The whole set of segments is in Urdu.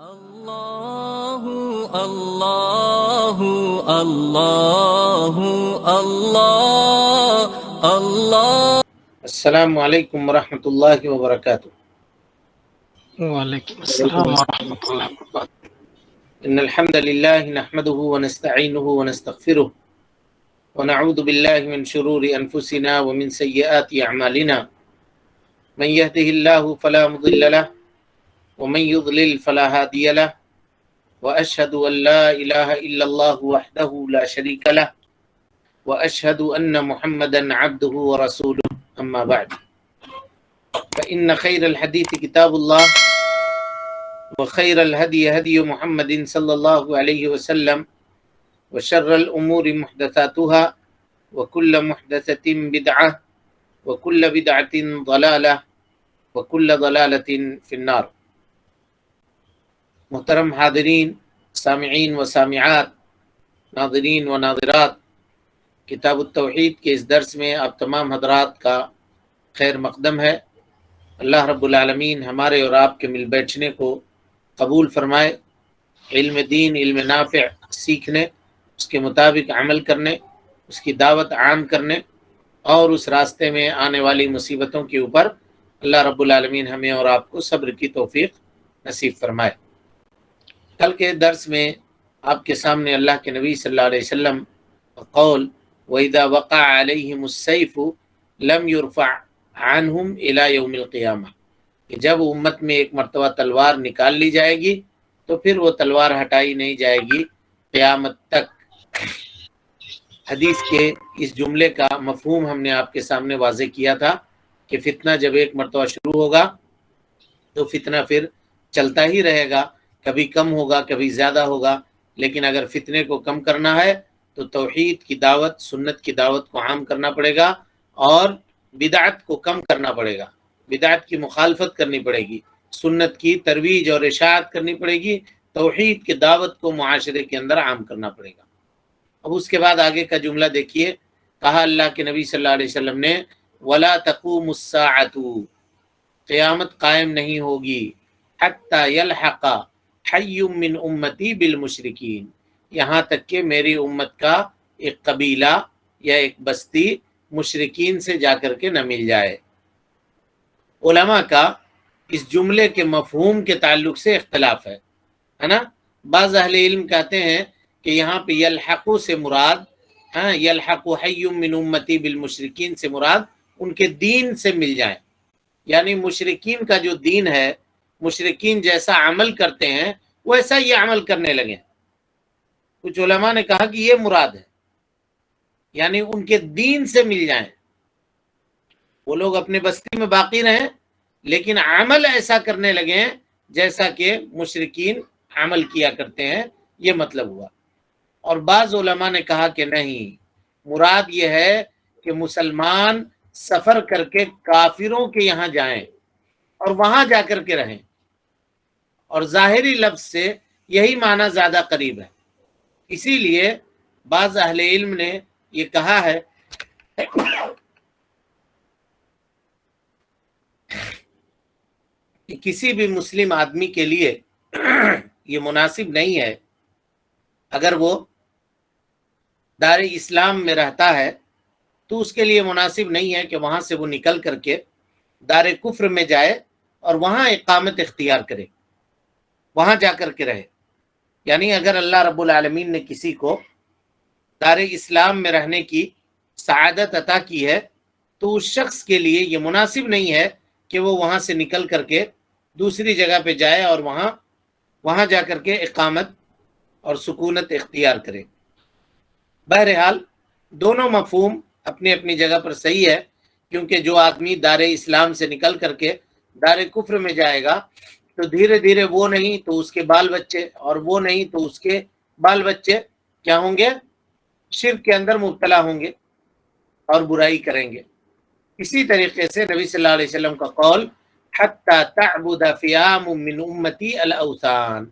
الله الله الله الله الله. السلام علیکم ورحمۃ اللہ وبرکاتہ۔ وعلیکم السلام ورحمۃ اللہ وبرکاتہ۔ ان الحمد للہ نحمده ونستعینه ونستغفره ونعوذ باللہ من شرور انفسنا ومن سیئات اعمالنا من يهده الله فلا مضل له ومن يضلل فلا هادي له واشهد ان لا اله الا الله وحده لا شريك له واشهد ان محمدا عبده ورسوله اما بعد فان خير الحديث كتاب الله وخير الهدي هدي محمد صلى الله عليه وسلم وشر الأمور محدثاتها وكل محدثة بدعة وكل بدعة ضلالة وكل ضلالة في النار۔ محترم حاضرین، سامعین و سامعات، ناظرین و ناظرات، کتاب التوحید کے اس درس میں آپ تمام حضرات کا خیر مقدم ہے۔ اللہ رب العالمین ہمارے اور آپ کے مل بیٹھنے کو قبول فرمائے، علم دین، علم نافع سیکھنے، اس کے مطابق عمل کرنے، اس کی دعوت عام کرنے اور اس راستے میں آنے والی مصیبتوں کے اوپر اللہ رب العالمین ہمیں اور آپ کو صبر کی توفیق نصیب فرمائے۔ کل کے درس میں آپ کے سامنے اللہ کے نبی صلی اللہ علیہ وسلم قول وَإِذَا وَقَعَ عَلَيْهِمُ السَّيْفُ لَمْ يُرْفَعْ عَنْهُمْ إِلَى يَوْمِ الْقِيَامَةِ، کہ جب امت میں ایک مرتبہ تلوار نکال لی جائے گی تو پھر وہ تلوار ہٹائی نہیں جائے گی قیامت تک۔ حدیث کے اس جملے کا مفہوم ہم نے آپ کے سامنے واضح کیا تھا کہ فتنہ جب ایک مرتبہ شروع ہوگا تو فتنہ پھر چلتا ہی رہے گا، کبھی کم ہوگا کبھی زیادہ ہوگا، لیکن اگر فتنے کو کم کرنا ہے تو توحید کی دعوت، سنت کی دعوت کو عام کرنا پڑے گا اور بدعت کو کم کرنا پڑے گا، بدعت کی مخالفت کرنی پڑے گی، سنت کی ترویج اور اشاعت کرنی پڑے گی، توحید کی دعوت کو معاشرے کے اندر عام کرنا پڑے گا۔ اب اس کے بعد آگے کا جملہ دیکھیے، کہا اللہ کے نبی صلی اللہ علیہ وسلم نے وَلَا تَقُومُ السَّاعَةُ، قیامت قائم نہیں ہوگی حَتَّى يَلْحَقَ حَيٌّ مِّنْ أُمَّتِي بِالْمُشْرِكِينَ، یہاں تک کہ میری امت کا ایک قبیلہ یا ایک بستی مشرکین سے جا کر کے نہ مل جائے۔ علماء کا اس جملے کے مفہوم کے تعلق سے اختلاف ہے نا۔ بعض اہل علم کہتے ہیں کہ یہاں پہ یلحقو سے مراد یلحق حی من امتی بالمشرکین سے مراد ان کے دین سے مل جائیں، یعنی مشرکین کا جو دین ہے، مشرکین جیسا عمل کرتے ہیں ویسا یہ عمل کرنے لگے۔ کچھ علماء نے کہا کہ یہ مراد ہے، یعنی ان کے دین سے مل جائیں، وہ لوگ اپنے بستی میں باقی رہیں لیکن عمل ایسا کرنے لگے جیسا کہ مشرکین عمل کیا کرتے ہیں، یہ مطلب ہوا۔ اور بعض علماء نے کہا کہ نہیں، مراد یہ ہے کہ مسلمان سفر کر کے کافروں کے یہاں جائیں اور وہاں جا کر کے رہیں، اور ظاہری لفظ سے یہی معنی زیادہ قریب ہے۔ اسی لیے بعض اہل علم نے یہ کہا ہے کہ کسی بھی مسلم آدمی کے لیے یہ مناسب نہیں ہے، اگر وہ دار اسلام میں رہتا ہے تو اس کے لیے مناسب نہیں ہے کہ وہاں سے وہ نکل کر کے دار کفر میں جائے اور وہاں اقامت اختیار کرے، وہاں جا کر کے رہے۔ یعنی اگر اللہ رب العالمین نے کسی کو دار اسلام میں رہنے کی سعادت عطا کی ہے تو اس شخص کے لیے یہ مناسب نہیں ہے کہ وہ وہاں سے نکل کر کے دوسری جگہ پہ جائے اور وہاں جا کر کے اقامت اور سکونت اختیار کرے۔ بہرحال دونوں مفہوم اپنی اپنی جگہ پر صحیح ہے، کیونکہ جو آدمی دار اسلام سے نکل کر کے دار کفر میں جائے گا تو دھیرے دھیرے وہ نہیں تو اس کے بال بچے، اور وہ نہیں تو اس کے بال بچے کیا ہوں گے؟ شرک کے اندر مبتلا ہوں گے اور برائی کریں گے۔ اسی طریقے سے نبی صلی اللہ علیہ وسلم کا قول حتی تعبد فیام من امتی الاوثان،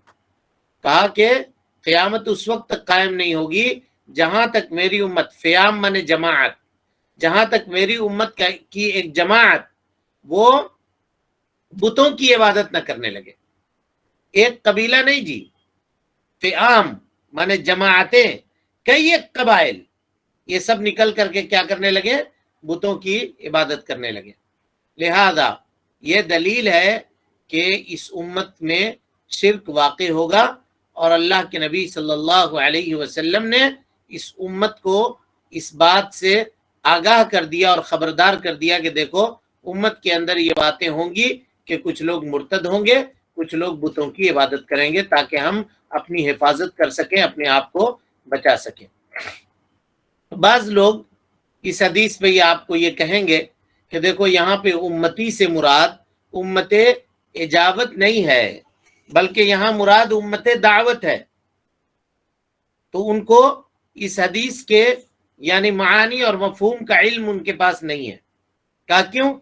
کہا کہ قیامت اس وقت تک قائم نہیں ہوگی جہاں تک میری امت، فیام من جماعت، جہاں تک میری امت کی ایک جماعت وہ بتوں کی عبادت نہ کرنے لگے۔ ایک قبیلہ نہیں جی، فئام مانے جماعتیں، کئی ایک قبائل، یہ سب نکل کر کے کیا کرنے لگے؟ بتوں کی عبادت کرنے لگے۔ لہذا یہ دلیل ہے کہ اس امت میں شرک واقع ہوگا، اور اللہ کے نبی صلی اللہ علیہ وسلم نے اس امت کو اس بات سے آگاہ کر دیا اور خبردار کر دیا کہ دیکھو امت کے اندر یہ باتیں ہوں گی کہ کچھ لوگ مرتد ہوں گے، کچھ لوگ بتوں کی عبادت کریں گے، تاکہ ہم اپنی حفاظت کر سکیں، اپنے آپ کو بچا سکیں۔ بعض لوگ اس حدیث پہ آپ کو یہ کہیں گے کہ دیکھو یہاں پہ امتی سے مراد امت اجابت نہیں ہے، بلکہ یہاں مراد امت دعوت ہے۔ تو ان کو اس حدیث کے یعنی معانی اور مفہوم کا علم ان کے پاس نہیں ہے۔ کہا کیوں؟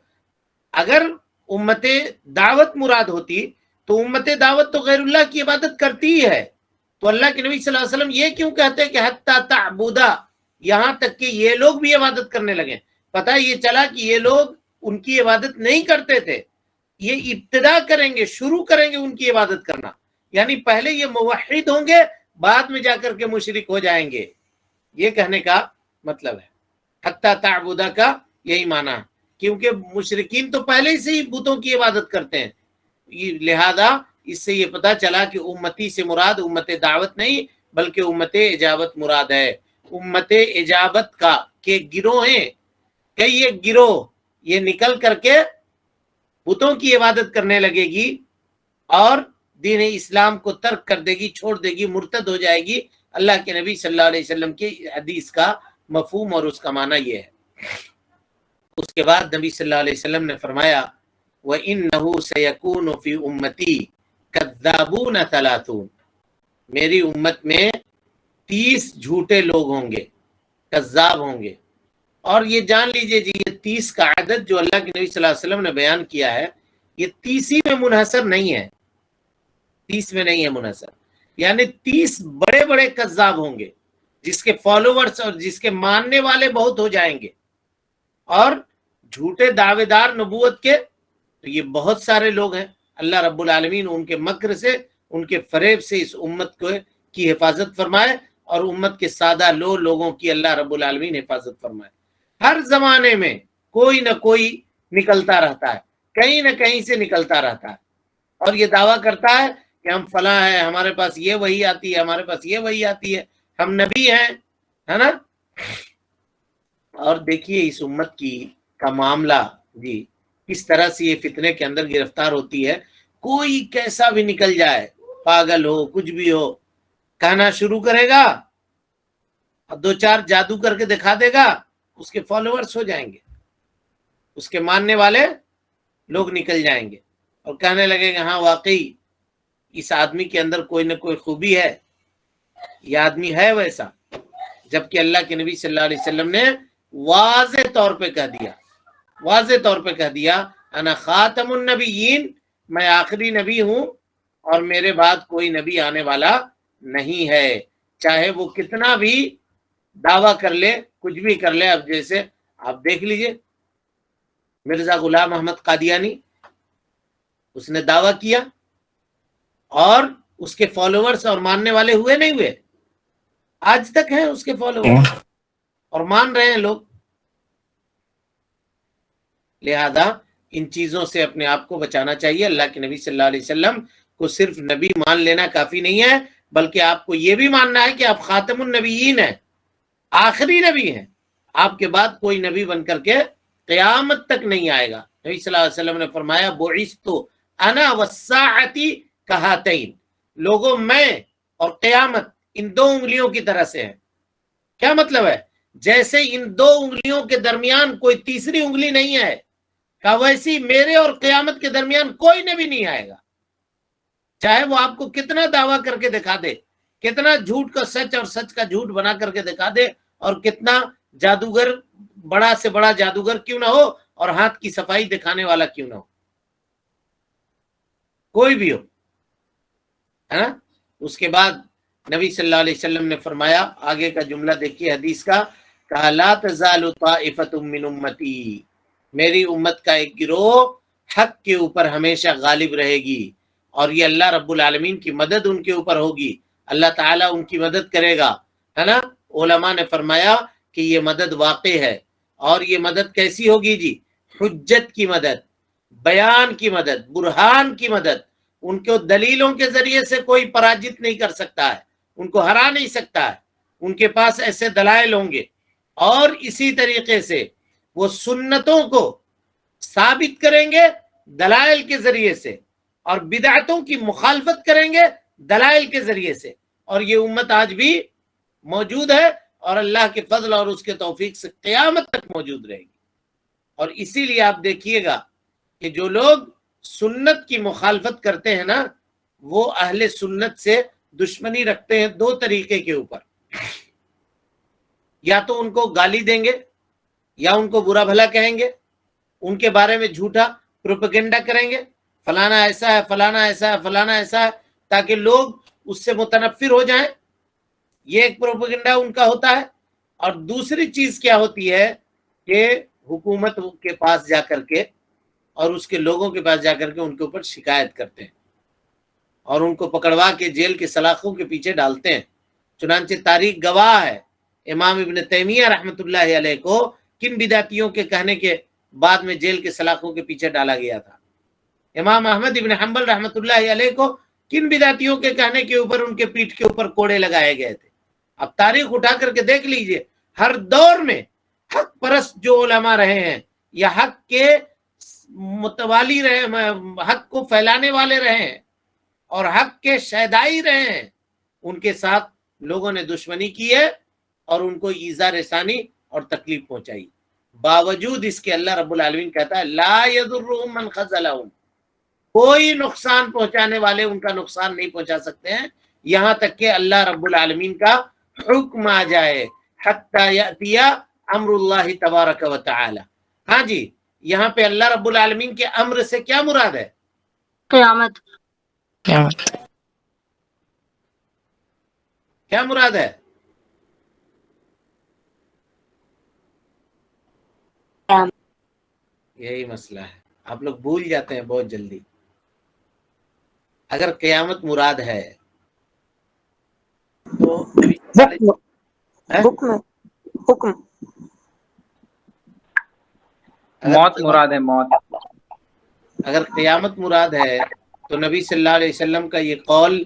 اگر امت دعوت مراد ہوتی تو امت دعوت تو غیر اللہ کی عبادت کرتی ہی ہے، تو اللہ کے نبی صلی اللہ علیہ وسلم یہ کیوں کہتے ہیں کہ حتی تعبدا، یہاں تک کہ یہ لوگ بھی عبادت کرنے لگے؟ پتہ یہ چلا کہ یہ لوگ ان کی عبادت نہیں کرتے تھے، یہ ابتدا کریں گے، شروع کریں گے ان کی عبادت کرنا، یعنی پہلے یہ موحد ہوں گے، بعد میں جا کر کے مشرک ہو جائیں گے، یہ کہنے کا مطلب ہے۔ حتی تعبدا کا یہی معنی ہے، کیونکہ مشرکین تو پہلے سے ہی بتوں کی عبادت کرتے ہیں، لہذا اس سے یہ پتا چلا کہ امتی سے مراد امت دعوت نہیں بلکہ امت اجابت مراد ہے۔ امت اجابت کا کہ گروہ ہیں، کئی ایک گروہ، یہ نکل کر کے بتوں کی عبادت کرنے لگے گی اور دین اسلام کو ترک کر دے گی، چھوڑ دے گی، مرتد ہو جائے گی۔ اللہ کے نبی صلی اللہ علیہ وسلم کی حدیث کا مفہوم اور اس کا معنی یہ ہے۔ اس کے بعد نبی صلی اللہ علیہ وسلم نے فرمایا وَإِنَّهُ سَيَكُونُ فِي أُمَّتِي كَذَّابُونَ 30، میری امت میں 30 جھوٹے لوگ ہوں گے، کذاب ہوں گے۔ اور یہ جان لیجئے جی، یہ 30 کا عدد جو اللہ کے نبی صلی اللہ علیہ وسلم نے بیان کیا ہے، یہ 30 ہی میں منحصر نہیں ہے، 30 میں نہیں ہے منحصر، یعنی 30 بڑے بڑے کذاب ہوں گے جس کے فالوورز اور جس کے ماننے والے بہت ہو جائیں گے، اور جھوٹے دعوے دار نبوت کے تو یہ بہت سارے لوگ ہیں۔ اللہ رب العالمین ان کے مکر سے، ان کے فریب سے اس امت کی حفاظت فرمائے، اور امت کے سادہ لوگوں کی اللہ رب العالمین حفاظت فرمائے۔ ہر زمانے میں کوئی نہ کوئی نکلتا رہتا ہے، کہیں نہ کہیں سے نکلتا رہتا ہے، اور یہ دعویٰ کرتا ہے کہ ہم فلاں ہیں، ہمارے پاس یہ وحی آتی ہے، ہمارے پاس یہ وحی آتی ہے، ہم نبی ہیں، ہے نا۔ اور دیکھیے اس امت کا معاملہ جی کس طرح سے یہ فتنے کے اندر گرفتار ہوتی ہے۔ کوئی کیسا بھی نکل جائے، پاگل ہو، کچھ بھی ہو، کہنا شروع کرے گا اور 2-4 جادو کر کے دکھا دے گا، اس کے فالوورز ہو جائیں گے، اس کے ماننے والے لوگ نکل جائیں گے، اور کہنے لگے گا ہاں واقعی اس آدمی کے اندر کوئی نہ کوئی خوبی ہے، یہ آدمی ہے ویسا، جبکہ اللہ کے نبی صلی اللہ علیہ وسلم نے واضح طور پہ کہہ دیا انا خاتم النبیین، میں آخری نبی ہوں اور میرے بعد کوئی نبی آنے والا نہیں ہے، چاہے وہ کتنا بھی دعویٰ کر لے، کچھ بھی کر لے۔ اب جیسے آپ دیکھ لیجئے مرزا غلام احمد قادیانی، اس نے دعویٰ کیا اور اس کے فالوورز اور ماننے والے ہوئے نہیں ہوئے؟ آج تک ہیں اس کے فالوورز اور مان رہے ہیں لوگ۔ لہذا ان چیزوں سے اپنے آپ کو بچانا چاہیے۔ اللہ کے نبی صلی اللہ علیہ وسلم کو صرف نبی مان لینا کافی نہیں ہے، بلکہ آپ کو یہ بھی ماننا ہے کہ آپ خاتم النبیین ہیں، آخری نبی ہیں، آپ کے بعد کوئی نبی بن کر کے قیامت تک نہیں آئے گا۔ نبی صلی اللہ علیہ وسلم نے فرمایا بعثت انا والساعۃ کہاتین، لوگوں میں اور قیامت ان 2 انگلیوں کی طرح سے ہے۔ کیا مطلب ہے؟ جیسے ان 2 انگلیوں کے درمیان کوئی تیسری انگلی نہیں ہے، کہ ویسی میرے اور قیامت کے درمیان کوئی نبی نہیں آئے گا، چاہے وہ آپ کو کتنا دعویٰ کر کے دکھا دے، کتنا جھوٹ کا سچ اور سچ کا جھوٹ بنا کر کے دکھا دے، اور کتنا جادوگر، بڑا سے بڑا جادوگر کیوں نہ ہو اور ہاتھ کی صفائی دکھانے والا کیوں نہ ہو، کوئی بھی ہو، ہے نا۔ اس کے بعد نبی صلی اللہ علیہ وسلم نے فرمایا، آگے کا جملہ دیکھیے حدیث کا، کہا لا تزال طائفۃ من امتی، میری امت کا ایک گروہ حق کے اوپر ہمیشہ غالب رہے گی، اور یہ اللہ رب العالمین کی مدد ان کے اوپر ہوگی، اللہ تعالیٰ ان کی مدد کرے گا، ہے نا۔ علماء نے فرمایا کہ یہ مدد واقع ہے، اور یہ مدد کیسی ہوگی جی؟ حجت کی مدد، بیان کی مدد، برہان کی مدد۔ ان کو دلیلوں کے ذریعے سے کوئی پراجت نہیں کر سکتا ہے، ان کو ہرا نہیں سکتا ہے، ان کے پاس ایسے دلائل ہوں گے۔ اور اسی طریقے سے وہ سنتوں کو ثابت کریں گے دلائل کے ذریعے سے، اور بدعتوں کی مخالفت کریں گے دلائل کے ذریعے سے۔ اور یہ امت آج بھی موجود ہے، اور اللہ کے فضل اور اس کے توفیق سے قیامت تک موجود رہے گی۔ اور اسی لیے آپ دیکھیے گا کہ جو لوگ سنت کی مخالفت کرتے ہیں نا، وہ اہل سنت سے دشمنی رکھتے ہیں دو طریقے کے اوپر، یا تو ان کو گالی دیں گے، یا ان کو برا بھلا کہیں گے، ان کے بارے میں جھوٹا پروپیگنڈا کریں گے، فلانا ایسا ہے، فلانا ایسا ہے، فلانا ایسا ہے، تاکہ لوگ اس سے متنفر ہو جائیں۔ یہ ایک پروپیگنڈا ان کا ہوتا ہے۔ اور دوسری چیز کیا ہوتی ہے کہ حکومت کے پاس جا کر کے اور اس کے لوگوں کے پاس جا کر کے ان کے اوپر شکایت کرتے ہیں، اور ان کو پکڑوا کے جیل کے سلاخوں کے پیچھے ڈالتے ہیں۔ چنانچہ تاریخ گواہ ہے، امام ابن تیمیہ رحمۃ اللہ علیہ کو کن بدعتیوں کے کہنے کے بعد میں جیل کے سلاخوں کے پیچھے ڈالا گیا تھا؟ امام احمد ابن حنبل رحمۃ اللہ علیہ کو کن بدعتیوں کے کہنے کے اوپر ان کے پیٹھ کے اوپر کوڑے لگائے گئے تھے؟ اب تاریخ اٹھا کر کے دیکھ لیجئے، ہر دور میں حق پرست جو علماء رہے ہیں، یا حق کے متوالی رہے، حق کو پھیلانے والے رہے ہیں اور حق کے شہدائی رہے ہیں، ان کے ساتھ لوگوں نے دشمنی کی ہے اور ان کو ایذا رسانی اور تکلیف پہنچائی۔ باوجود اس کے اللہ رب العالمین کہتا ہے لا یضرهم من خذلهم، کوئی نقصان پہنچانے والے ان کا نقصان نہیں پہنچا سکتے ہیں، یہاں تک کہ اللہ رب العالمین کا حکم آ جائے، حتی یأتی امر اللہ تبارک و تعالی۔ ہاں جی، یہاں پہ اللہ رب العالمین کے امر سے کیا مراد ہے؟ قیامت۔ کیا مراد ہے؟ یہی مسئلہ ہے، آپ لوگ بھول جاتے ہیں بہت جلدی۔ اگر قیامت مراد ہے تو حکم موت مراد ہے، موت۔ اگر قیامت مراد ہے تو نبی صلی اللہ علیہ وسلم کا یہ قول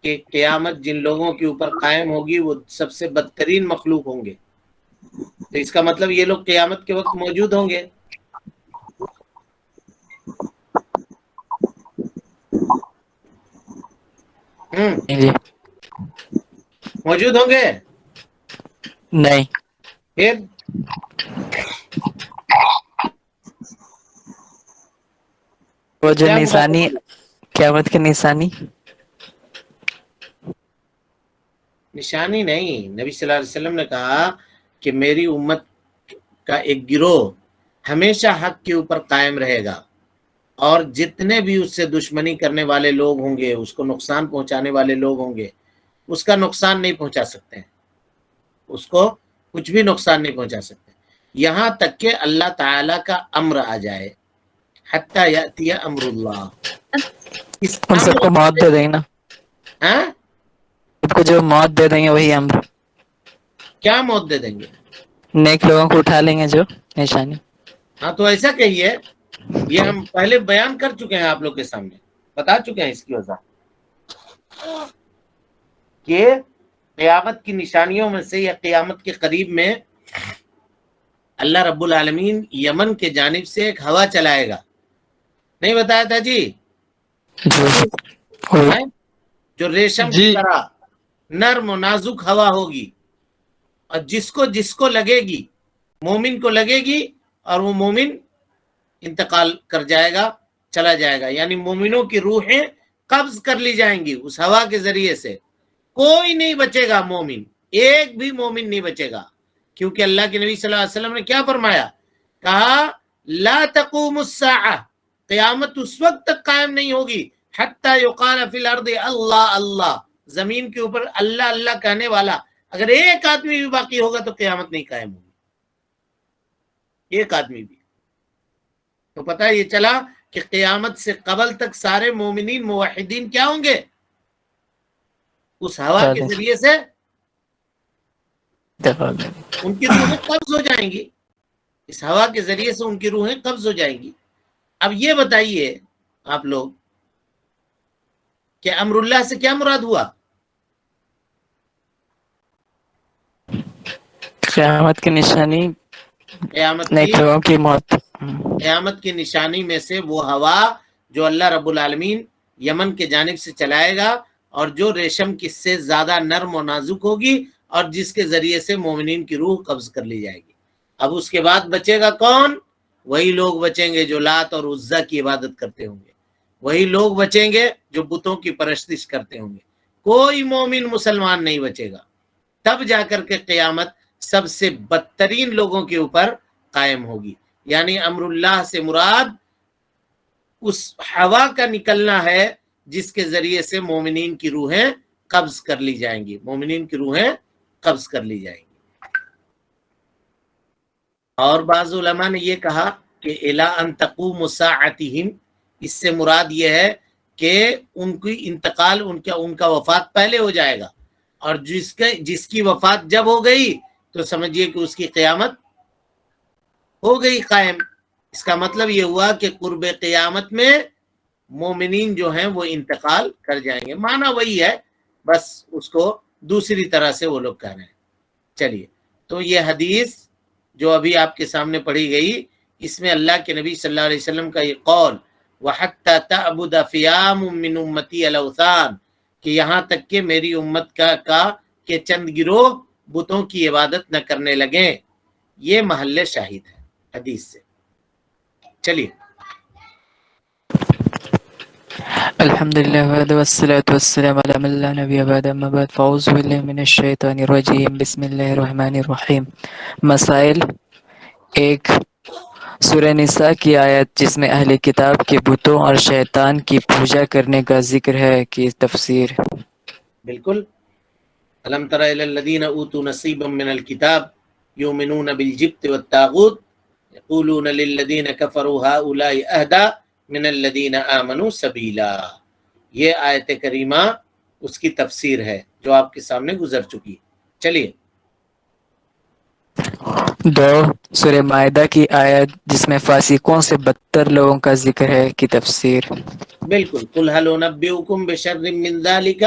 کہ قیامت جن لوگوں کے اوپر قائم ہوگی وہ سب سے بدترین مخلوق ہوں گے، تو اس کا مطلب یہ لوگ قیامت کے وقت موجود ہوں گے۔ موجود ہوں گے؟ نہیں، پھر وہ جو کیا مراد نشانی، ہے؟ قیامت کی نشانی نشانی نہیں، نبی صلی اللہ علیہ وسلم نے کہا کہ میری امت کا ایک گروہ ہمیشہ حق کے اوپر قائم رہے گا، اور جتنے بھی اس سے دشمنی کرنے والے لوگ ہوں گے، اس کو نقصان پہنچانے والے لوگ ہوں گے، اس کا نقصان نہیں پہنچا سکتے ہیں، اس کو کچھ بھی نقصان نہیں پہنچا سکتے، یہاں تک کہ اللہ تعالی کا امر آ جائے، حتی یأتی امر اللہ۔ اس ان سب کو موت دے دیں گے نا، ہاں سب کو جو موت دے دیں گے وہی امر، کیا موت دے دیں گے؟ نیک لوگوں کو اٹھا لیں گے جو نشانی۔ ہاں تو ایسا کہیے، یہ ہم پہلے بیان کر چکے ہیں، آپ لوگ کے سامنے بتا چکے ہیں اس کی وجہ کہ قیامت کی نشانیوں میں سے یا قیامت کے قریب میں اللہ رب العالمین یمن کے جانب سے ایک ہوا چلائے گا، نہیں بتایا تھا جی؟ جو ریشم کی طرح نرم و نازک ہوا ہوگی، اور جس کو لگے گی، مومن کو لگے گی، اور وہ مومن انتقال کر جائے گا، چلا جائے گا، یعنی مومنوں کی روحیں قبض کر لی جائیں گی اس ہوا کے ذریعے سے، کوئی نہیں بچے گا مومن، ایک بھی مومن نہیں بچے گا، کیونکہ اللہ کے نبی صلی اللہ علیہ وسلم نے کیا فرمایا؟ کہا لا تقوم الساعہ، قیامت اس وقت تک قائم نہیں ہوگی حتی یقال فی الارض اللہ اللہ، زمین کے اوپر اللہ اللہ کہنے والا اگر ایک آدمی بھی باقی ہوگا تو قیامت نہیں قائم ہوگی، ایک آدمی بھی۔ تو پتہ یہ چلا کہ قیامت سے قبل تک سارے مومنین موحدین کیا ہوں گے؟ اس ہوا کے ذریعے سے ان کی روحیں قبض ہو جائیں گی، اس ہوا کے ذریعے سے ان کی روحیں قبض ہو جائیں گی۔ اب یہ بتائیے آپ لوگ کہ امر اللہ سے کیا مراد ہوا؟ قیامت کی نشانی نیک لوگوں کی موت۔ قیامت کی نشانی میں سے وہ ہوا جو اللہ رب العالمین یمن کے جانب سے چلائے گا، اور جو ریشم کی سے زیادہ نرم و نازک ہوگی، اور جس کے ذریعے سے مومنین کی روح قبض کر لی جائے گی۔ اب اس کے بعد بچے گا کون؟ وہی لوگ بچیں گے جو لات اور عزا کی عبادت کرتے ہوں گے، وہی لوگ بچیں گے جو بتوں کی پرستش کرتے ہوں گے، کوئی مومن مسلمان نہیں بچے گا۔ تب جا کر کے قیامت سب سے بدترین لوگوں کے اوپر قائم ہوگی۔ یعنی امر اللہ سے مراد اس ہوا کا نکلنا ہے جس کے ذریعے سے مومنین کی روحیں قبض کر لی جائیں گی، مومنین کی روحیں قبض کر لی جائیں گی۔ اور بعض علماء نے یہ کہا کہ الی ان تقوم ساعتہم، اس سے مراد یہ ہے کہ ان کی انتقال، ان کا وفات پہلے ہو جائے گا، اور جس کی وفات جب ہو گئی تو سمجھیے کہ اس کی قیامت ہو گئی قائم۔ اس کا مطلب یہ ہوا کہ قرب قیامت میں مومنین جو ہیں وہ انتقال کر جائیں گے، معنی وہی ہے، بس اس کو دوسری طرح سے وہ لوگ کہہ رہے ہیں۔ چلیے، تو یہ حدیث جو ابھی آپ کے سامنے پڑھی گئی، اس میں اللہ کے نبی صلی اللہ علیہ وسلم کا یہ قول وَحَتَّى تَعْبُدَ فِيَامٌ مِّنْ أُمَّتِي الْأَوْثَانَ، کہ یہاں تک کہ میری امت کا کہ چند گروہ بتوں کی عبادت نہ کرنے لگیں، یہ محل شاہد ہے حدیث سے۔ چلیے، الحمدللہ والصلاة والسلام علی من لا نبی بعد، اما بعد، فاعوذ باللہ من الشیطان الرجیم، بسم اللہ الرحمن الرحیم۔ مسائل: ایک، سورہ نساء کی آیت جس میں اہل کتاب کے بتوں اور شیطان کی پوجا کرنے کا ذکر ہے کی تفسیر۔ بالکل، الم تر الی الذین اوتوا نصیبا من الکتاب یؤمنون بالجبت والطاغوت یقولون للذین کفروا هؤلاء اہدی من الذین آمنوا سبیلا۔ یہ آیت کریمہ اس کی تفسیر ہے جو آپ کے سامنے گزر چکی۔ چلیے، دو، سورہ مائدہ کی آیت جس میں فاسقوں سے بدتر لوگوں کا ذکر ہے کی تفسیر۔ بالکل، قل هل انبئکم بشر من ذلک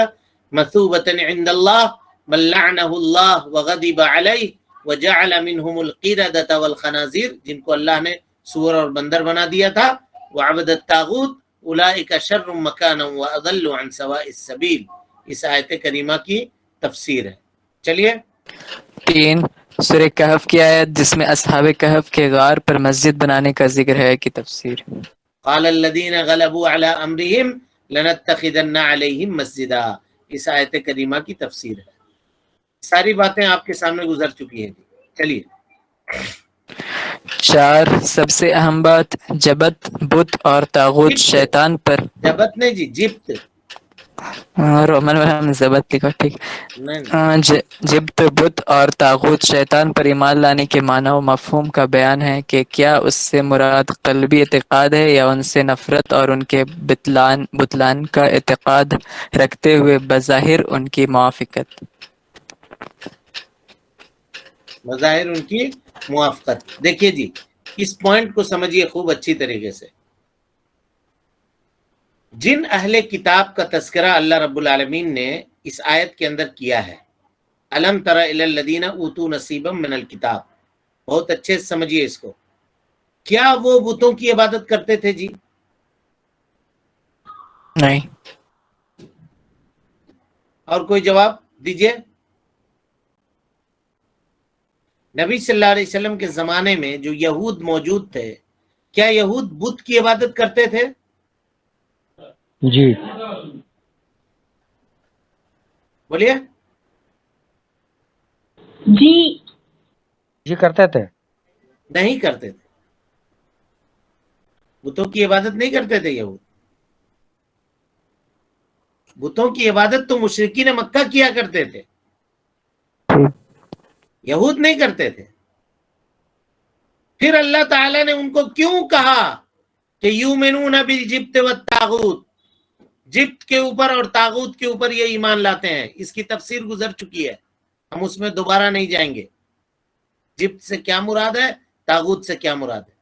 مثوبۃ عند اللہ من لعنہ اللہ وغضب علیہ وجعل منهم القردۃ والخنازیر، جن کو اللہ نے سور اور بندر بنا دیا تھا، وعبد الطاغوت اولئک شر مکانا واضل عن سواء السبیل۔ اس آیت کریمہ کی تفسیر ہے۔ چلیے، تین، سورہ کہف کی آیت جس میں اصحاب کہف کے غار پر مسجد بنانے کا ذکر ہے کی تفسیر۔ قال الذين غلبوا على امرهم لنتخذن عليهم مسجدا۔ اس آیت کریمہ کی تفسیر ہے۔ ساری باتیں آپ کے سامنے گزر چکی ہیں۔ چلیے، چار، سب سے اہم بات، جبت، بت اور طاغوت شیطان پر، جبت نہیں جی، جبت رومن میں ہم ضبط لکھا، ٹھیک، نہیں۔ جبت، بت اور طاغوت شیطان پر ایمان لانے کے معنی و مفہوم کا بیان ہے کہ کیا اس سے مراد قلبی اعتقاد ہے یا ان سے نفرت اور ان کے بطلان کا اعتقاد رکھتے ہوئے بظاہر ان کی موافقت۔ بظاہر ان کی موافقت۔ دیکھیے جی، اس پوائنٹ کو سمجھیے خوب اچھی طریقے سے۔ جن اہل کتاب کا تذکرہ اللہ رب العالمین نے اس آیت کے اندر کیا ہے، الم تر الی الذین اوتوا نصیبا من الکتاب، بہت اچھے سے سمجھیے اس کو، کیا وہ بتوں کی عبادت کرتے تھے جی؟ نہیں۔ اور کوئی جواب دیجئے۔ نبی صلی اللہ علیہ وسلم کے زمانے میں جو یہود موجود تھے، کیا یہود بت کی عبادت کرتے تھے؟ جی بولیے۔ جی کرتے تھے۔ نہیں کرتے تھے، بتوں کی عبادت نہیں کرتے تھے یہود۔ بتوں کی عبادت تو مشرکین مکہ کیا کرتے تھے، یہود نہیں کرتے تھے۔ پھر اللہ تعالیٰ نے ان کو کیوں کہا کہ یؤمنون بالجبت والطاغوت، جبت کے اوپر اور طاغوت کے اوپر یہ ایمان لاتے ہیں. اس کی تفسیر گزر چکی ہے، ہم اس میں دوبارہ نہیں جائیں گے. جبت سے کیا مراد ہے، طاغوت سے کیا مراد ہے.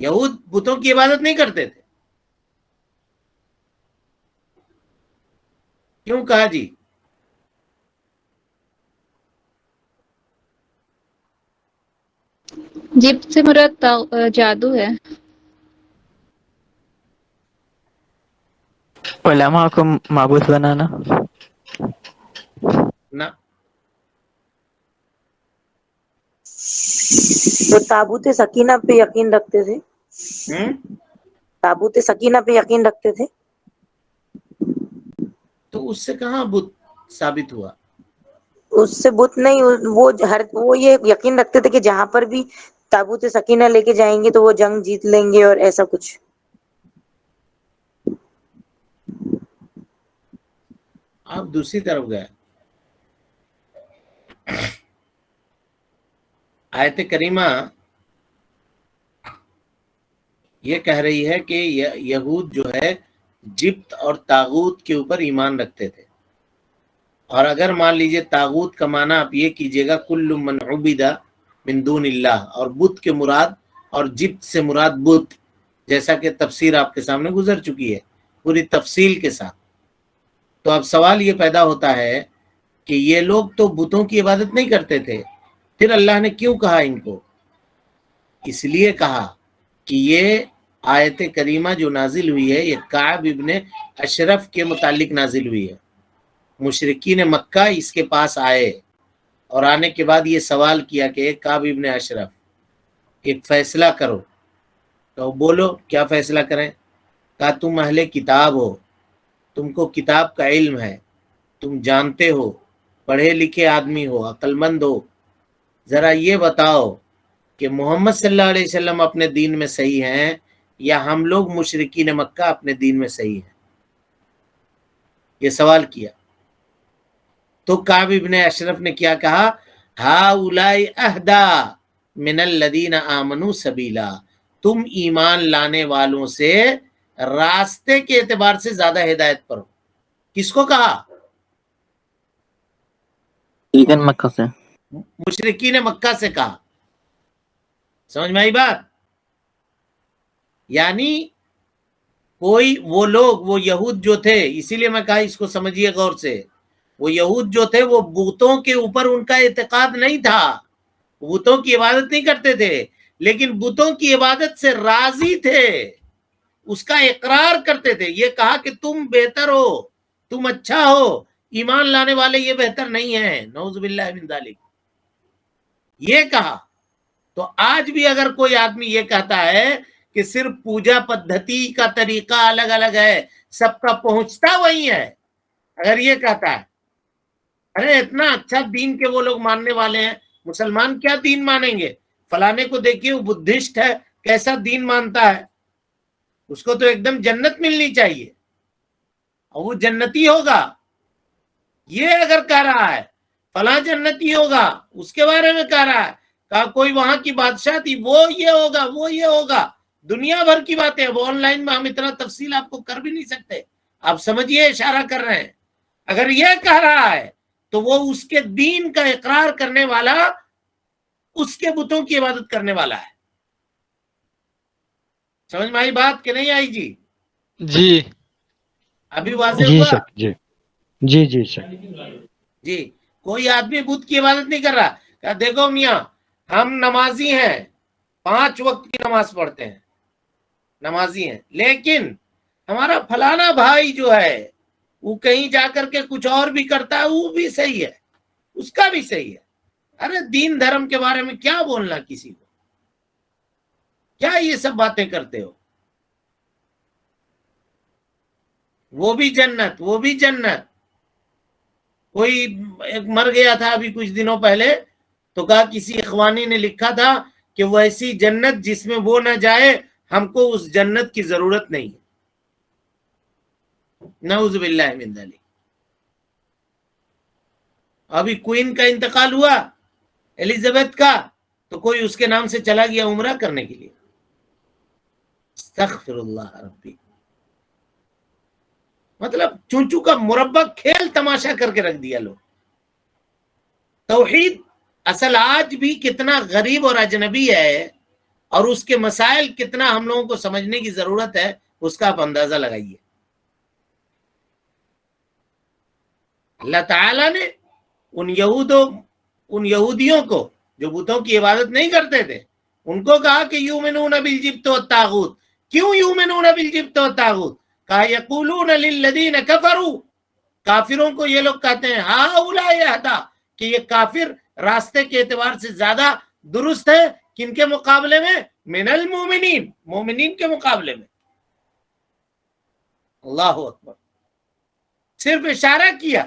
یہود بتوں کی عبادت نہیں کرتے تھے. کیوں کہا جی؟ جبت سے مراد جادو ہے. علماء کو معبود بنانا. نہ، تو تابوت سکینہ پہ یقین رکھتے تھے. تابوت سکینہ پہ یقین رکھتے تھے. تو اس سے کہاں بت ثابت ہوا؟ اس سے بت نہیں، وہ یہ یقین رکھتے تھے کہ جہاں پر بھی تابوت سکینہ لے کے جائیں گے تو وہ جنگ جیت لیں گے اور ایسا کچھ. آپ دوسری طرف گئے. آیت کریمہ یہ کہہ رہی ہے کہ یہود جو ہے جبت اور طاغوت کے اوپر ایمان رکھتے تھے. اور اگر مان لیجئے طاغوت کا معنی آپ یہ کیجئے گا کل من عبد من دون اللہ، اور بت کے مراد اور جبت سے مراد بت، جیسا کہ تفسیر آپ کے سامنے گزر چکی ہے پوری تفصیل کے ساتھ. تو اب سوال یہ پیدا ہوتا ہے کہ یہ لوگ تو بتوں کی عبادت نہیں کرتے تھے، پھر اللہ نے کیوں کہا ان کو؟ اس لیے کہا کہ یہ آیت کریمہ جو نازل ہوئی ہے یہ کعب ابن اشرف کے متعلق نازل ہوئی ہے. مشرکین مکہ اس کے پاس آئے اور آنے کے بعد یہ سوال کیا کہ کعب ابن اشرف ایک فیصلہ کرو. تو بولو کیا فیصلہ کریں؟ کہا تم اہل کتاب ہو، تم کو کتاب کا علم ہے، تم جانتے ہو، پڑھے لکھے آدمی ہو، عقل مند ہو، ذرا یہ بتاؤ کہ محمد صلی اللہ علیہ وسلم اپنے دین میں صحیح ہیں یا ہم لوگ مشرکین مکہ اپنے دین میں صحیح ہیں. یہ سوال کیا. تو کعب ابن اشرف نے کیا کہا؟ ہؤلاء اہدی من الذین آمنوا سبیلا، تم ایمان لانے والوں سے راستے کے اعتبار سے زیادہ ہدایت پر ہو. کس کو کہا؟ مکہ سے. مشرکین مکہ سے کہا. سمجھ میں آئی بات؟ یعنی کوئی وہ لوگ، وہ یہود جو تھے، اسی لیے میں کہا اس کو سمجھیے غور سے، وہ یہود جو تھے وہ بتوں کے اوپر ان کا اعتقاد نہیں تھا، بتوں کی عبادت نہیں کرتے تھے، لیکن بتوں کی عبادت سے راضی تھے، اس کا اقرار کرتے تھے. یہ کہا کہ تم بہتر ہو، تم اچھا ہو، ایمان لانے والے یہ بہتر نہیں ہیں، نعوذ باللہ من ذالک. یہ کہا. تو آج بھی اگر کوئی آدمی یہ کہتا ہے کہ صرف پوجا پدھتی کا طریقہ الگ الگ ہے، سب کا پہنچتا وہی ہے، اگر یہ کہتا ہے ارے اتنا اچھا دین کے وہ لوگ ماننے والے ہیں، مسلمان کیا دین مانیں گے؟ فلانے کو دیکھیے وہ بدھسٹ ہے، کیسا دین مانتا ہے، اس کو تو ایک دم جنت ملنی چاہیے اور وہ جنتی ہوگا. یہ اگر کہہ رہا ہے فلاں جنتی ہوگا، اس کے بارے میں کہہ رہا ہے، کہا کوئی وہاں کی بادشاہ تھی، وہ یہ ہوگا، وہ یہ ہوگا، دنیا بھر کی باتیں. وہ آن لائن میں ہم اتنا تفصیل آپ کو کر بھی نہیں سکتے، آپ سمجھیے اشارہ کر رہے ہیں. اگر یہ کہہ رہا ہے تو وہ اس کے دین کا اقرار کرنے والا، اس کے بتوں کی عبادت کرنے والا ہے. سمجھ میں آئی بات کہ نہیں آئی جی؟ جی ابھی واضح جی ہوا؟ سر. جی جی جی سر. جی. کوئی آدمی بت کی عبادت نہیں کر رہا، کہ دیکھو میاں ہم نمازی ہیں، 5 وقت کی نماز پڑھتے ہیں، نمازی ہیں، لیکن ہمارا فلانا بھائی جو ہے وہ کہیں جا کر کے کچھ اور بھی کرتا ہے، وہ بھی صحیح ہے، اس کا بھی صحیح ہے. ارے دین دھرم کے بارے میں کیا بولنا کسی کو؟ کیا یہ سب باتیں کرتے ہو؟ وہ بھی جنت، وہ بھی جنت. کوئی ایک مر گیا تھا ابھی کچھ دنوں پہلے، تو کہا کسی اخوانی نے لکھا تھا کہ وہ ایسی جنت جس میں وہ نہ جائے، ہم کو اس جنت کی ضرورت نہیں. نعوذ باللہ من ذالک. ابھی کوئین کا انتقال ہوا، ایلزابتھ کا، تو کوئی اس کے نام سے چلا گیا عمرہ کرنے کے لیے. استغفر اللہ ربی. مطلب چونچو کا مربع کھیل تماشا کر کے رکھ دیا لوگ. توحید اصل آج بھی کتنا غریب اور اجنبی ہے اور اس کے مسائل کتنا ہم لوگوں کو سمجھنے کی ضرورت ہے، اس کا آپ اندازہ لگائیے. اللہ تعالیٰ نے ان یہودیوں کو جو بتوں کی عبادت نہیں کرتے تھے ان کو کہا کہ یؤمنون بالجبت والطاغوت. کیوں یؤمنون بالجبت والطاغوت؟ کہا یقولون للذین کفروا، کافروں کو یہ لوگ کہتے ہیں ہؤلاء اہدی، کہ یہ کافر راستے کے اعتبار سے زیادہ درست ہے. کن کے مقابلے میں؟ من المومنین، مومنین کے مقابلے میں. اللہ اکبر. صرف اشارہ کیا،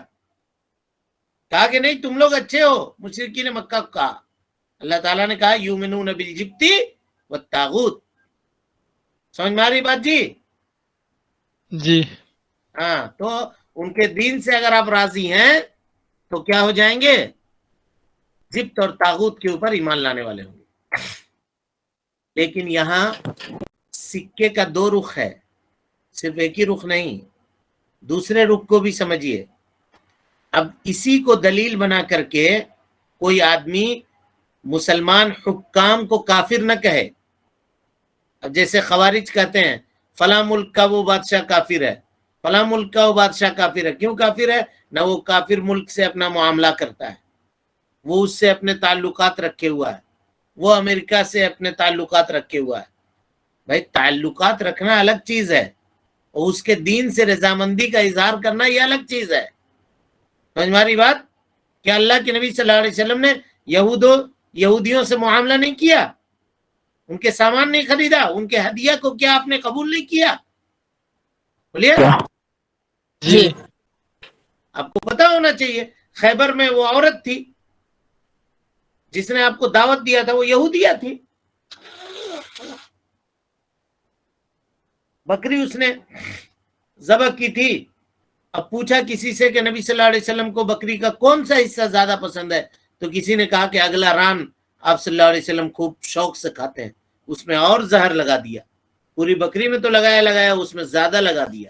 کہا کہ نہیں تم لوگ اچھے ہو. مشرکین مکہ کو کہا. اللہ تعالیٰ نے کہا یؤمنون بالجبت والطاغوت. سمجھ میں آ رہی بات جی؟ جی ہاں، تو ان کے دین سے اگر آپ راضی ہیں تو کیا ہو جائیں گے؟ جبت اور طاغوت کے اوپر ایمان لانے والے ہوں گے. لیکن یہاں سکے کا دو رخ ہے، صرف ایک ہی رخ نہیں. دوسرے رخ کو بھی سمجھیے. اب اسی کو دلیل بنا کر کے کوئی آدمی مسلمان حکام کو کافر نہ کہے. اب جیسے خوارج کہتے ہیں فلاں ملک کا وہ بادشاہ کافر ہے، فلاں ملک کا وہ بادشاہ کافر ہے. کیوں کافر ہے؟ نہ وہ کافر ملک سے اپنا معاملہ کرتا ہے، وہ اس سے اپنے تعلقات رکھے ہوا ہے، وہ امریکہ سے اپنے تعلقات رکھے ہوا ہے. بھائی تعلقات رکھنا الگ چیز ہے اور اس کے دین سے رضامندی کا اظہار کرنا یہ الگ چیز ہے. سمجھ ہماری بات؟ کیا اللہ کے نبی صلی اللہ علیہ وسلم نے یہودیوں سے معاملہ نہیں کیا؟ ان کے سامان نہیں خریدا؟ ان کے ہدیہ کو کیا آپ نے قبول نہیں کیا؟ بولیے. جی آپ کو پتا ہونا چاہیے خیبر میں وہ عورت تھی جس نے آپ کو دعوت دیا تھا، وہ یہودیہ تھی. بکری اس نے ذبح کی تھی. اب پوچھا کسی سے کہ نبی صلی اللہ علیہ وسلم کو بکری کا کون سا حصہ زیادہ پسند ہے، تو کسی نے کہا کہ اگلا ران آپ صلی اللہ علیہ وسلم خوب شوق سے کھاتے ہیں. اس میں اور زہر لگا دیا. پوری بکری میں تو لگایا اس میں زیادہ لگا دیا.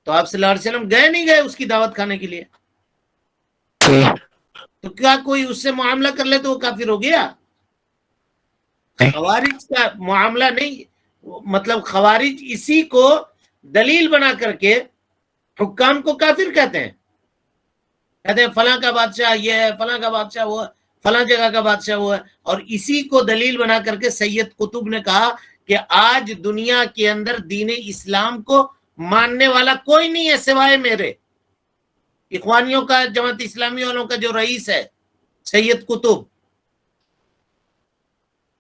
تو آپ صلی اللہ علیہ وسلم گئے نہیں گئے اس کی دعوت کھانے کے لیے؟ تو کیا کوئی اس سے معاملہ کر لے تو وہ کافر ہو گیا؟ خوارج کا معاملہ نہیں، مطلب خوارج اسی کو دلیل بنا کر کے حکام کو کافر کہتے ہیں. کہتے ہیں فلاں کا بادشاہ یہ ہے، فلاں کا بادشاہ وہ ہے، فلاں جگہ کا بادشاہ وہ ہے. اور اسی کو دلیل بنا کر کے سید قطب نے کہا کہ آج دنیا کے اندر دین اسلام کو ماننے والا کوئی نہیں ہے سوائے میرے. اخوانیوں کا، جماعت اسلامی والوں کا جو رئیس ہے سید قطب،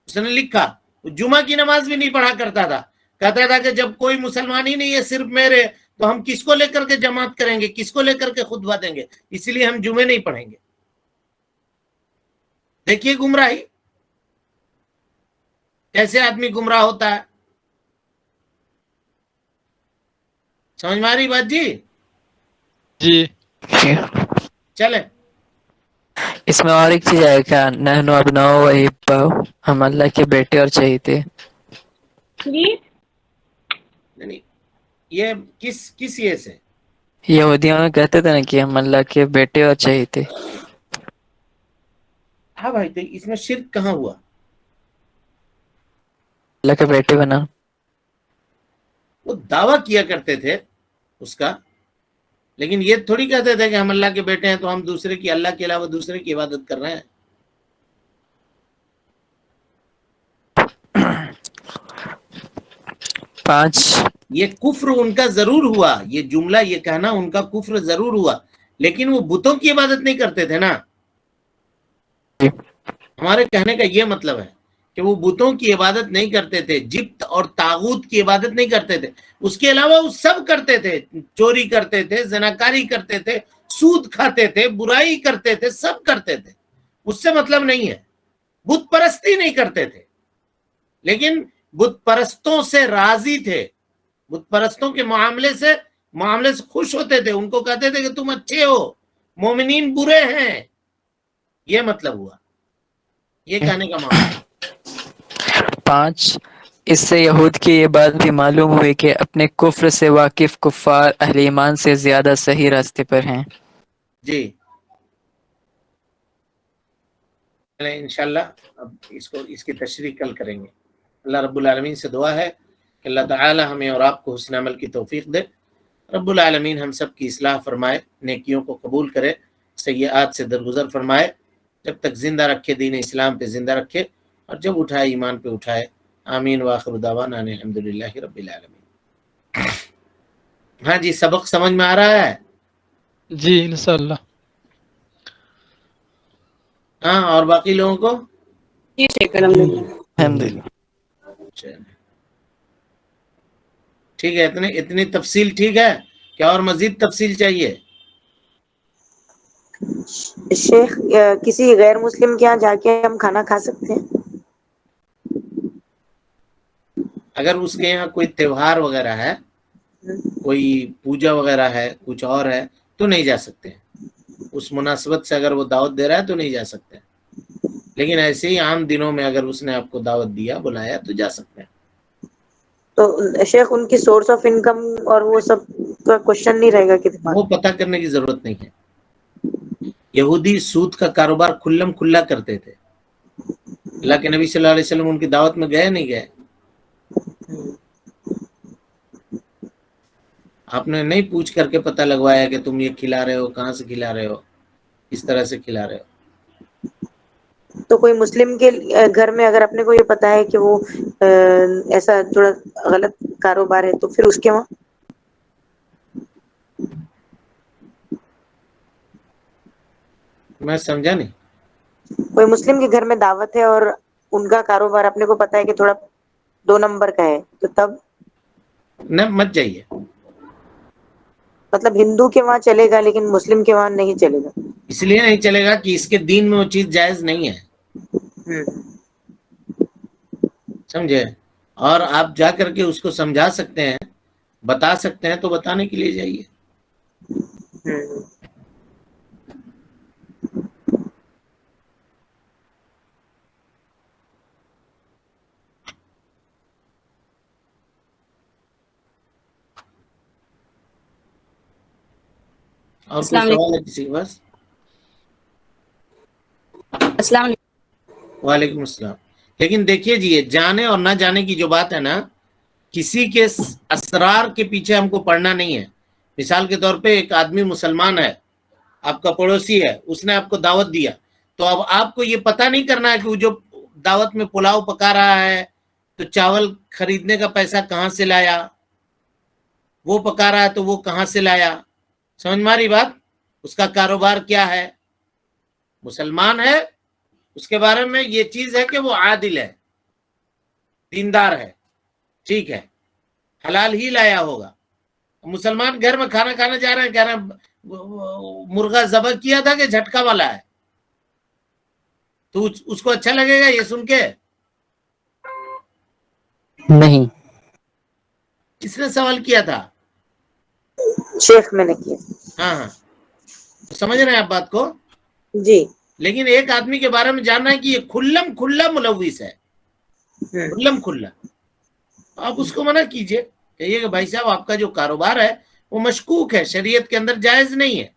اس نے لکھا جمعہ کی نماز بھی نہیں پڑھا کرتا تھا. کہتا تھا کہ جب کوئی مسلمان ہی نہیں ہے صرف میرے، تو ہم کس کو لے کر کے جماعت کریں گے، کس کو لے کر کے خطبہ دیں گے؟ اس لیے ہم جمعے نہیں پڑھیں گے. دیکھیے گمراہی کیسے آدمی گمراہ ہوتا ہے. سمجھ میں آ رہی بات جی؟ جی چلیں. اس میں اور ایک چیز ہے کیا؟ نحن ابناء و احباء، ہم اللہ کے بیٹے اور چہیتے. جی نہیں، یہ کس یہ سے؟ یہودیوں میں کہتے تھے نا کہ ہم اللہ کے بیٹے اور چہیتے. ہاں بھائی، تو اس میں شرک کہاں ہوا؟ اللہ کے بیٹے بنا. وہ دعویٰ کیا کرتے تھے اس کا، لیکن یہ تھوڑی کہتے تھے کہ ہم اللہ کے بیٹے ہیں تو ہم دوسرے کی، اللہ کے علاوہ دوسرے کی عبادت کر رہے ہیں. 5 یہ کفر ان کا ضرور ہوا، یہ جملہ یہ کہنا ان کا کفر ضرور ہوا، لیکن وہ بتوں کی عبادت نہیں کرتے تھے نا. ہمارے کہنے کا یہ مطلب ہے کہ وہ بتوں کی عبادت نہیں کرتے تھے، جبت اور طاغوت کی عبادت نہیں کرتے تھے. اس کے علاوہ وہ سب کرتے تھے، چوری کرتے تھے، زناکاری کرتے تھے، سود کھاتے تھے، برائی کرتے تھے، سب کرتے تھے. اس سے مطلب نہیں ہے. بت پرستی نہیں کرتے تھے، لیکن بت پرستوں سے راضی تھے، بت پرستوں کے معاملے سے خوش ہوتے تھے. ان کو کہتے تھے کہ تم اچھے ہو، مومنین برے ہیں. یہ مطلب ہوا، یہ کہنے کا معاملہ. 5 اس سے یہود کی یہ بات بھی معلوم ہوئی کہ اپنے کفر سے واقف کفار اہل ایمان سے زیادہ صحیح راستے پر ہیں۔ جی انشاءاللہ اب اس کی تشریح کل کریں گے۔ اللہ رب العالمین سے دعا ہے کہ اللہ تعالی ہمیں اور آپ کو حسن عمل کی توفیق دے۔ رب العالمین ہم سب کی اصلاح فرمائے، نیکیوں کو قبول کرے، سیئات سے درگزر فرمائے، جب تک زندہ رکھے دین اسلام پہ زندہ رکھے، اور جب اٹھائے ایمان پہ اٹھائے۔ آمین وآخر دعوانا ان الحمدللہ رب العالمین۔ ہاں جی، سبق سمجھ میں آ رہا ہے؟ جی انشاءاللہ۔ ہاں، اور باقی لوگوں کو؟ جی شیخ الحمدللہ۔ الحمدللہ۔ ٹھیک ہے، اتنی تفصیل ٹھیک ہے؟ کیا اور مزید تفصیل چاہیے؟ شیخ کسی غیر مسلم کے یہاں جا کے ہم کھانا کھا سکتے ہیں؟ اگر اس کے یہاں کوئی تہوار وغیرہ ہے، کوئی پوجا وغیرہ ہے، کچھ اور ہے، تو نہیں جا سکتے ہیں۔ اس مناسبت سے اگر وہ دعوت دے رہا ہے تو نہیں جا سکتے ہیں، لیکن ایسے ہی عام دنوں میں اگر اس نے آپ کو دعوت دیا، بلایا، تو جا سکتے ہیں۔ تو شیخ ان کی سورس آف انکم اور وہ سب کا کوشچن نہیں رہے گا کہ وہ پتہ کرنے کی ضرورت نہیں ہے۔ یہودی سود کا کاروبار کھلم کھلا کرتے تھے۔ اللہ کے نبی صلی اللہ علیہ وسلم ان کی دعوت میں گئے نہیں گئے؟ آپ نے نہیں پوچھ کر کے پتہ لگوایا کہ تم یہ کھلا رہے ہو، کہاں سے کھلا رہے ہو، کس طرح سے کھلا رہے ہو؟ تو کوئی مسلم کے گھر میں اگر اپنے کو یہ پتا ہے کہ وہ ایسا تھوڑا غلط کاروبار ہے، تو پھر اس کے وہاں میں سمجھا نہیں۔ کوئی مسلم کے گھر میں دعوت ہے اور ان کا کاروبار اپنے کو پتا ہے کہ تھوڑا 2 نمبر کا ہے، تو تب نہ مت جائیے۔ مطلب ہندو کے وہاں چلے گا لیکن مسلم کے وہاں نہیں چلے گا؟ اس لیے نہیں چلے گا کہ اس کے دین میں وہ چیز جائز نہیں ہے، سمجھے؟ اور آپ جا کر کے اس کو سمجھا سکتے ہیں، بتا سکتے ہیں، تو بتانے کے لیے جائیے۔ اور کوئی سوال ہے کسی کے پاس؟ السلام علیکم۔ وعلیکم السلام۔ لیکن دیکھیے جی، یہ جانے اور نہ جانے کی جو بات ہے نا، کسی کے اسرار کے پیچھے ہم کو پڑنا نہیں ہے۔ مثال کے طور پہ ایک آدمی مسلمان ہے، آپ کا پڑوسی ہے، اس نے آپ کو دعوت دیا، تو اب آپ کو یہ پتہ نہیں کرنا ہے کہ وہ جو دعوت میں پلاؤ پکا رہا ہے تو چاول خریدنے کا پیسہ کہاں سے لایا، وہ پکا رہا ہے تو وہ کہاں سے لایا۔ سمجھ میں آ رہی بات؟ اس کا کاروبار کیا ہے؟ مسلمان ہے، اس کے بارے میں یہ چیز ہے کہ وہ عادل ہے، دیندار ہے، ٹھیک ہے، حلال ہی لایا ہوگا۔ مسلمان گھر میں کھانا کھانا جا رہے ہیں، کہہ رہے ہیں مرغا ذبح کیا تھا کہ جھٹکا والا ہے، تو اس کو اچھا لگے گا یہ سن کے؟ نہیں۔ کس نے سوال کیا تھا؟ شیخ میں نے کیا۔ ہاں ہاں، سمجھ رہے ہیں آپ بات کو؟ جی۔ لیکن ایک آدمی کے بارے میں جاننا ہے کہ یہ کھلم کھلا ملوث ہے، کھلم کھلا، آپ اس کو منع کیجئے، کہیے کہ بھائی صاحب آپ کا جو کاروبار ہے وہ مشکوک ہے، شریعت کے اندر جائز نہیں ہے۔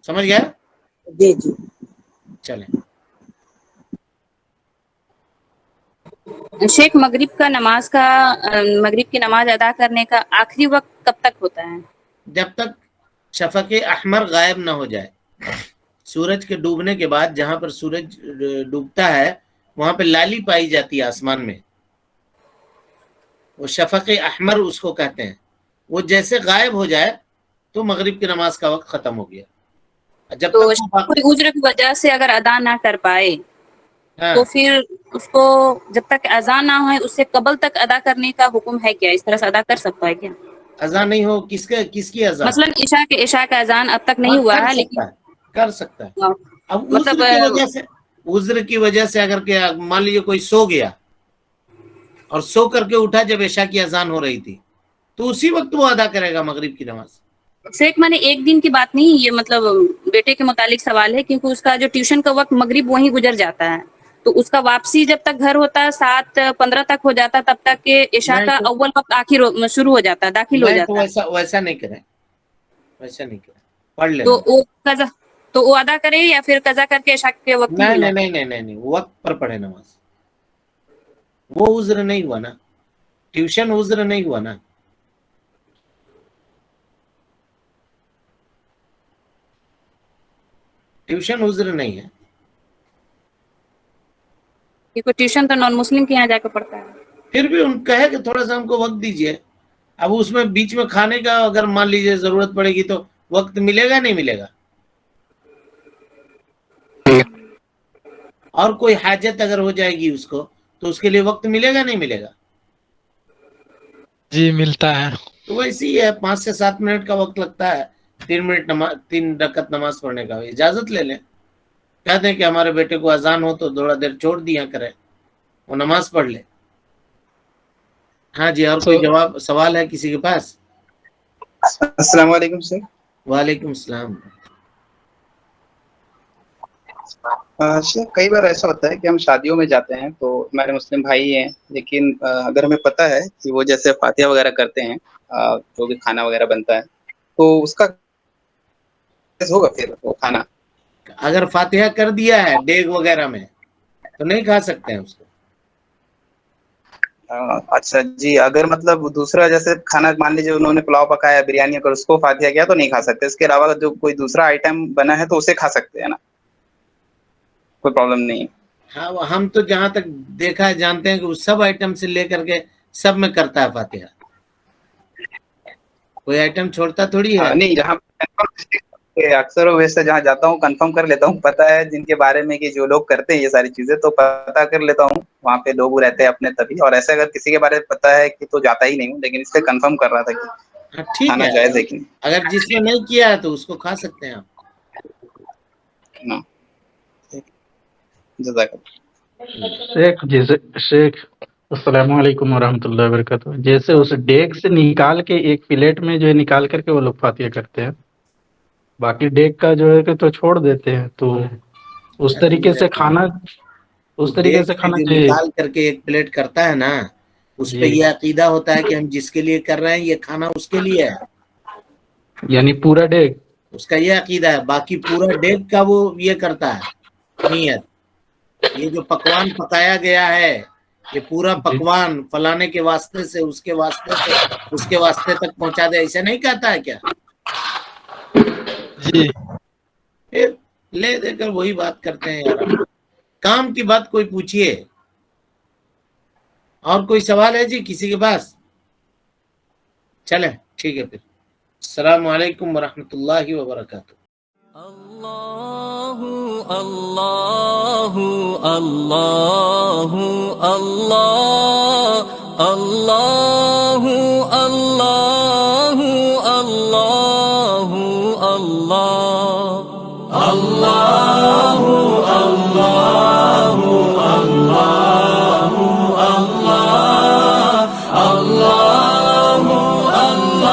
سمجھ گیا؟ جی جی۔ چلیں۔ شیخ مغرب کی نماز ادا کرنے کا آخری وقت کب تک ہوتا ہے؟ جب تک شفق احمر غائب نہ ہو جائے۔ سورج کے ڈوبنے کے بعد جہاں پر سورج ڈوبتا ہے وہاں پہ لالی پائی جاتی ہے آسمان میں، وہ شفق احمر اس کو کہتے ہیں۔ وہ جیسے غائب ہو جائے تو مغرب کی نماز کا وقت ختم ہو گیا۔ جب تو تک کوئی عذر کی وجہ سے اگر ادا نہ کر پائے تو پھر اس کو جب تک اذان نہ ہوئے اس سے قبل تک ادا کرنے کا حکم ہے کیا؟ اس طرح سے ادا کر سکتا ہے کیا؟ اذان نہیں ہو، کس کی اذان؟ مثلا عشاء کا اذان اب تک نہیں ہوا ہے، لیکن کر سکتا ہے۔ اب مطلب عذر کی وجہ سے اگر کہ مان لیجیے کوئی سو گیا اور سو کر کے اٹھا جب عشاء کی اذان ہو رہی تھی، تو اسی وقت وہ ادا کرے گا مغرب کی نماز۔ شیخ میں نے ایک دن کی بات نہیں، یہ مطلب بیٹے کے متعلق سوال ہے، کیونکہ اس کا جو ٹیوشن کا وقت مغرب وہیں گزر جاتا ہے، تو اس کا واپسی جب تک گھر ہوتا ہے 7:15 تک ہو جاتا تب تک کہ عشاء نہیں کا تو اول وقت آخر شروع ہو جاتا ہے، داخل ہو نہیں تو جاتا ہے. ویسا نہیں کریں، ویسا نہیں کریں، پڑھ تو لینا. وہ قضا تو وہ ادا کرے یا پھر قضا کر کے عشاء کے وقت ہی نہیں ملا؟ نہیں نہیں نہیں نہیں، وقت پر پڑھے نماز. وہ عذر نہیں ہوا نا، ٹیوشن عذر نہیں ہوا نا. ٹیوشن عذر نہیں ہے. کیونکہ ٹیوشن تو نان مسلم کے یہاں جا کے پڑھتا ہے. پھر بھی ان کہے کہ تھوڑا سا ہم کو وقت دیجیے. اب اس میں بیچ میں کھانے کا اگر مان لیجیے ضرورت پڑے گی تو وقت ملے گا نہیں ملے گا؟ اور کوئی حاجت اگر ہو جائے گی اس کو تو اس کے لیے وقت ملے گا نہیں ملے گا؟ جی ملتا ہے. تو ویسے ہی ہے، 5 سے 7 منٹ کا وقت لگتا ہے 3 رکعت نماز پڑھنے کا. اجازت لے لیں، کہہ دیں کہ ہمارے بیٹے کو اذان ہو تو تھوڑا دیر چھوڑ دیا کرے، وہ نماز پڑھ لے. ہاں جی، اور کوئی جواب سوال ہے کسی کے پاس؟ السلام علیکم سر. وعلیکم السلام. سر کئی بار ایسا ہوتا ہے کہ ہم شادیوں میں جاتے ہیں تو ہمارے مسلم بھائی ہیں، لیکن اگر ہمیں پتہ ہے کہ وہ جیسے فاتحہ وغیرہ کرتے ہیں جو بھی کھانا وغیرہ بنتا ہے تو اس کا ہوگا پھر وہ کھانا؟ اگر فاتحہ کر دیا ہے دیگ وغیرہ میں تو نہیں کھا سکتے ہیں اس کو. اچھا جی، اگر مطلب دوسرا جیسے کھانا مان لیجیے انہوں نے پلاؤ پکایا، بریانی، اگر اس کو فاتحہ کیا تو نہیں کھا سکتے. اس کے علاوہ جو کوئی دوسرا آئٹم بنا ہے تو اسے کھا سکتے ہیں نا، کوئی پرابلم نہیں. ہاں ہم تو جہاں تک دیکھا ہے جانتے ہیں کہ وہ سب آئٹم سے لے کر کے سب میں کرتا ہے فاتحہ، کوئی آئٹم چھوڑتا تھوڑی ہے. نہیں، جہاں اکثر ویسے جہاں جاتا ہوں کنفرم کر لیتا ہوں، پتہ ہے جن کے بارے میں کہ جو لوگ کرتے ہیں یہ ساری چیزیں تو پتہ کر لیتا ہوں، وہاں پہ لوگ رہتے ہیں اپنے تبھی. اور ایسے اگر کسی کے بارے میں پتہ ہے کہ تو جاتا ہی نہیں ہوں، لیکن اس سے کنفرم کر رہا تھا کہ ہاں ٹھیک کھانا ہے، جائز ہے کہ نہیں. اگر جس نے نہیں کیا ہے تو اس کو کھا سکتے ہیں آپ. جزاک اللہ. شیخ السلام علیکم ورحمۃ اللہ وبرکاتہ. جیسے اس ڈیگ سے نکال کے ایک پلیٹ میں جو ہے نکال کر کے وہ لوگ فاتحہ کرتے ہیں، باقی ڈیگ کا جو ہے کہ تو چھوڑ دیتے ہیں، تو اس ارے طریقے میرے سے بھائی، کھانا وہ اس طریقے دیگ سے سے کھانا جو چاہیے. نکال کر کے ایک پلیٹ کرتا ہے نا، اس پہ جی، یہ عقیدہ ہوتا ہے کہ ہم جس کے لیے کر رہے ہیں یہ کھانا اس کے لیے ہے، یعنی پورا ڈیگ. اس کا یہ عقیدہ ہے. باقی پورا ڈیگ کا وہ یہ کرتا ہے نیت. یہ جو پکوان پکایا گیا ہے یہ پورا جی پکوان فلانے کے واسطے سے اس کے واسطے سے اس کے واسطے تک پہنچا دے، ایسے نہیں کہتا ہے کیا؟ جی پھر لے دے کر وہی بات کرتے ہیں یار. کام کی بات کوئی پوچھئے. اور کوئی سوال ہے جی کسی کے پاس؟ چلیں ٹھیک ہے پھر. السلام علیکم ورحمۃ اللہ وبرکاتہ. اللہ اللہ اللہ اللہ اللہ اللہ اللہ اللہ